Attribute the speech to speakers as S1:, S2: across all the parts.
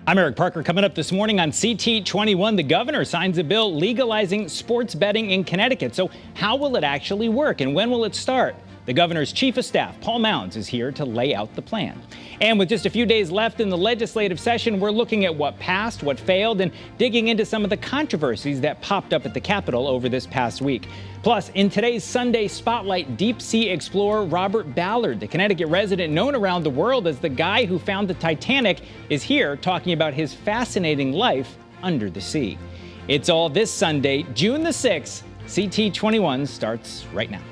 S1: I'm Eric Parker. Coming up this morning on CT21, the governor signs a bill legalizing sports betting in Connecticut. So how will it actually work and when will it start? The governor's chief of staff, Paul Mounds, is here to lay out the plan. And with just a few days left in the legislative session, we're looking at what passed, what failed, and digging into some of the controversies that popped up at the Capitol over this past week. Plus, in today's Sunday Spotlight, deep sea explorer Robert Ballard, the Connecticut resident known around the world as the guy who found the Titanic, is here talking about his fascinating life under the sea. It's all this Sunday, June the 6th. CT21 starts right now.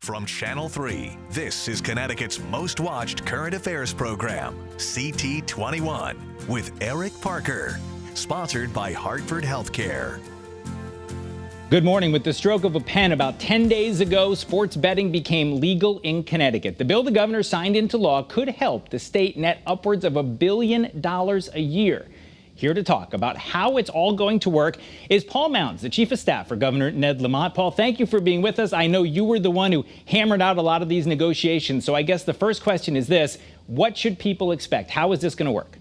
S2: From Channel 3, this is Connecticut's most watched current affairs program, CT21, with Eric Parker. Sponsored by Hartford Healthcare.
S1: Good morning. With the stroke of a pen about 10 days ago, sports betting became legal in Connecticut. The bill the governor signed into law could help the state net upwards of $1 billion a year. Here to talk about how it's all going to work is Paul Mounds, the chief of staff for Governor Ned Lamont. Paul, thank you for being with us. I know you were the one who hammered out a lot of these negotiations. So I guess the first question is this: what should people expect? How is this going to work?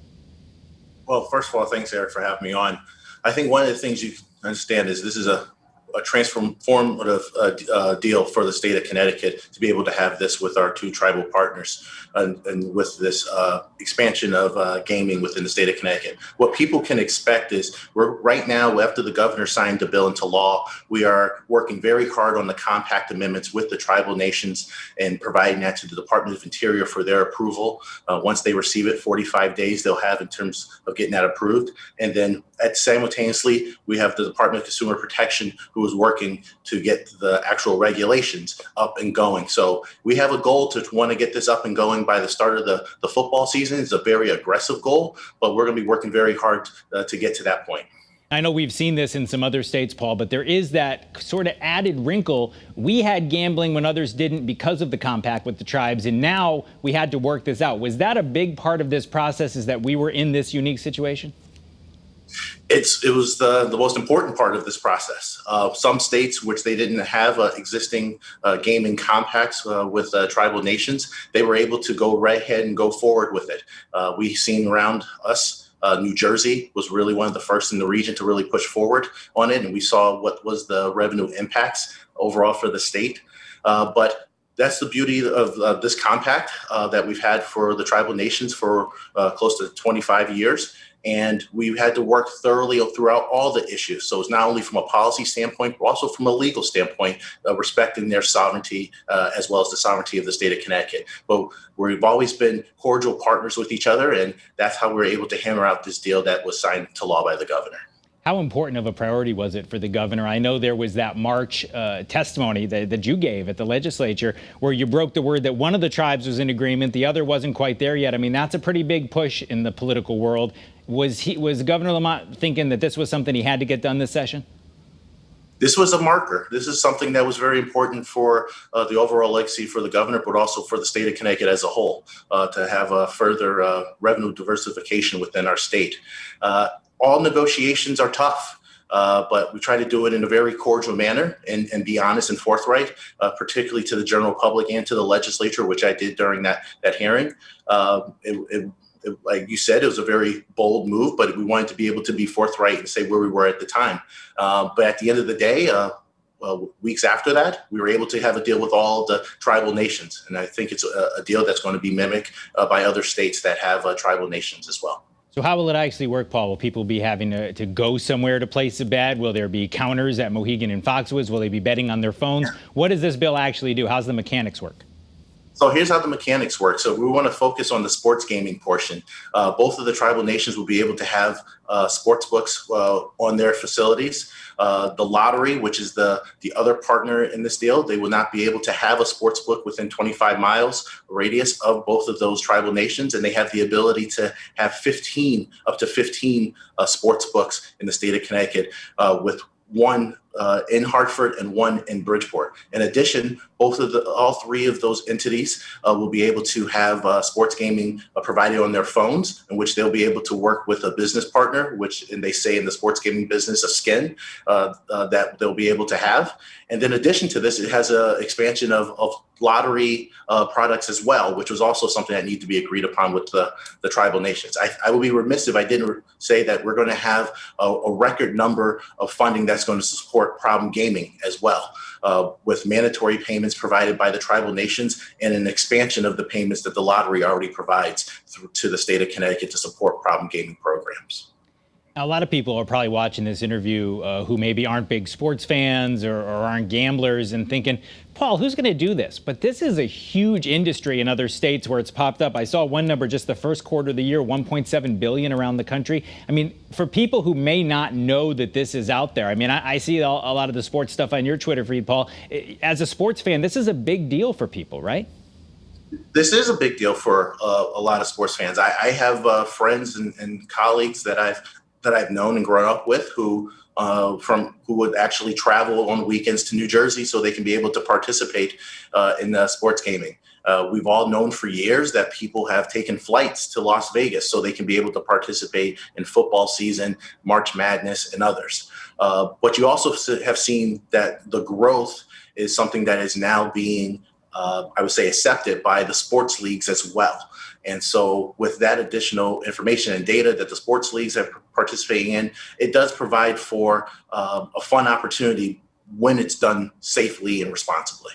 S3: Well, first of all, thanks, Eric, for having me on. I think one of the things you understand is this is a transformative deal for the state of Connecticut to be able to have this with our two tribal partners and with this expansion of gaming within the state of Connecticut. What people can expect is we're right now, after the governor signed the bill into law, we are working very hard on the compact amendments with the tribal nations and providing that to the Department of Interior for their approval. Once they receive it, 45 days they'll have in terms of getting that approved. And then simultaneously, we have the Department of Consumer Protection who is working to get the actual regulations up and going. So we have a goal to want to get this up and going by the start of the football season. It's a very aggressive goal, but we're going to be working very hard to get to that point.
S1: I know we've seen this in some other states, Paul, but there is that sort of added wrinkle. We had gambling when others didn't because of the compact with the tribes, and now we had to work this out. Was that a big part of this process, is that we were in this unique situation?
S3: It was the most important part of this process. Some states, which they didn't have existing gaming compacts with tribal nations, they were able to go right ahead and go forward with it. We've seen around us, New Jersey was really one of the first in the region to really push forward on it, and we saw what was the revenue impacts overall for the state. But that's the beauty of this compact that we've had for the tribal nations for close to 25 years. And we've had to work thoroughly throughout all the issues. So it's not only from a policy standpoint, but also from a legal standpoint, respecting their sovereignty as well as the sovereignty of the state of Connecticut. But we've always been cordial partners with each other, and that's how we were able to hammer out this deal that was signed to law by the governor.
S1: How important of a priority was it for the governor? I know there was that March testimony that you gave at the legislature where you broke the word that one of the tribes was in agreement, the other wasn't quite there yet. I mean, that's a pretty big push in the political world. Was Governor Lamont thinking that this was something he had to get done this session?
S3: This was a marker. This is something that was very important for the overall legacy for the governor, but also for the state of Connecticut as a whole, to have a further revenue diversification within our state. All negotiations are tough, but we try to do it in a very cordial manner and be honest and forthright, particularly to the general public and to the legislature, which I did during that hearing. Like you said, it was a very bold move, but we wanted to be able to be forthright and say where we were at the time. But at the end of the day, weeks after that, we were able to have a deal with all the tribal nations. And I think it's a deal that's going to be mimicked by other states that have tribal nations as well.
S1: So how will it actually work, Paul? Will people be having to go somewhere to place a bet? Will there be counters at Mohegan and Foxwoods? Will they be betting on their phones? What does this bill actually do? How's the mechanics work?
S3: So here's how the mechanics work. So we want to focus on the sports gaming portion. Both of the tribal nations will be able to have sports books on their facilities. The lottery, which is the other partner in this deal, they will not be able to have a sports book within 25 miles radius of both of those tribal nations. And they have the ability to have up to 15 sports books in the state of Connecticut with one in Hartford and one in Bridgeport. In addition, all three of those entities will be able to have sports gaming provided on their phones, in which they'll be able to work with a business partner, and they say in the sports gaming business, a skin that they'll be able to have. And in addition to this, it has an expansion of lottery products as well, which was also something that needed to be agreed upon with the tribal nations. I would be remiss if I didn't say that we're going to have a record number of funding that's going to support problem gaming as well, with mandatory payments provided by the tribal nations and an expansion of the payments that the lottery already provides to the state of Connecticut to support problem gaming programs.
S1: Now, a lot of people are probably watching this interview who maybe aren't big sports fans or aren't gamblers and thinking, Paul, who's going to do this? But this is a huge industry in other states where it's popped up. I saw one number just the first quarter of the year, 1.7 billion around the country. I mean, for people who may not know that this is out there, I mean, I see a lot of the sports stuff on your Twitter feed, Paul. As a sports fan, this is a big deal for people, right?
S3: This is a big deal for a lot of sports fans. I have friends and colleagues that I've known and grown up with who would actually travel on weekends to New Jersey so they can be able to participate in sports gaming. We've all known for years that people have taken flights to Las Vegas so they can be able to participate in football season, March Madness, and others. But you also have seen that the growth is something that is now being, I would say, accepted by the sports leagues as well. And so with that additional information and data that the sports leagues are participating in, it does provide for a fun opportunity when it's done safely and responsibly.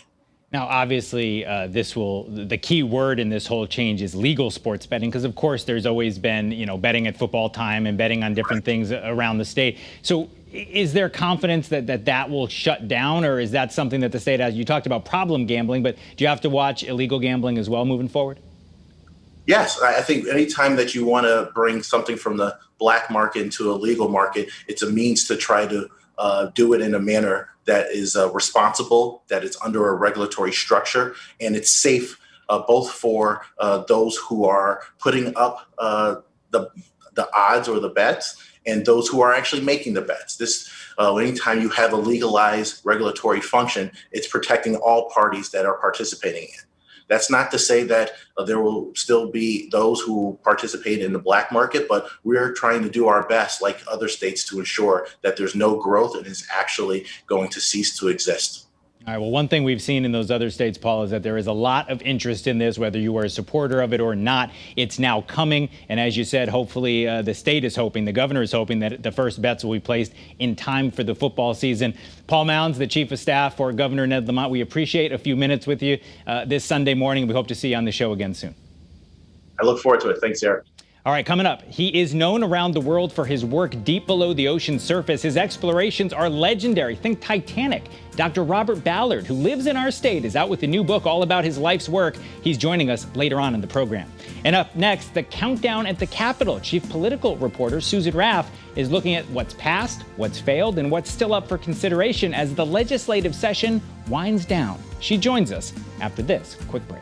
S1: Now, obviously, the key word in this whole change is legal sports betting, because of course there's always been, betting at football time and betting on different things around the state. So is there confidence that will shut down, or is that something that the state has? You talked about problem gambling, but do you have to watch illegal gambling as well moving forward?
S3: Yes, I think anytime that you want to bring something from the black market into a legal market, it's a means to try to do it in a manner that is responsible, that is under a regulatory structure, and it's safe both for those who are putting up the odds or the bets and those who are actually making the bets. This, anytime you have a legalized regulatory function, it's protecting all parties that are participating in it. That's not to say that there will still be those who participate in the black market, but we're trying to do our best, like other states, to ensure that there's no growth and is actually going to cease to exist.
S1: All right. Well, one thing we've seen in those other states, Paul, is that there is a lot of interest in this, whether you are a supporter of it or not. It's now coming. And as you said, hopefully the state is hoping, the governor is hoping that the first bets will be placed in time for the football season. Paul Mounds, the chief of staff for Governor Ned Lamont, we appreciate a few minutes with you this Sunday morning. We hope to see you on the show again soon.
S3: I look forward to it. Thanks, Eric.
S1: All right, coming up, he is known around the world for his work deep below the ocean's surface. His explorations are legendary. Think Titanic. Dr. Robert Ballard, who lives in our state, is out with a new book all about his life's work. He's joining us later on in the program. And up next, the countdown at the Capitol. Chief political reporter Susan Raff is looking at what's passed, what's failed, and what's still up for consideration as the legislative session winds down. She joins us after this quick break.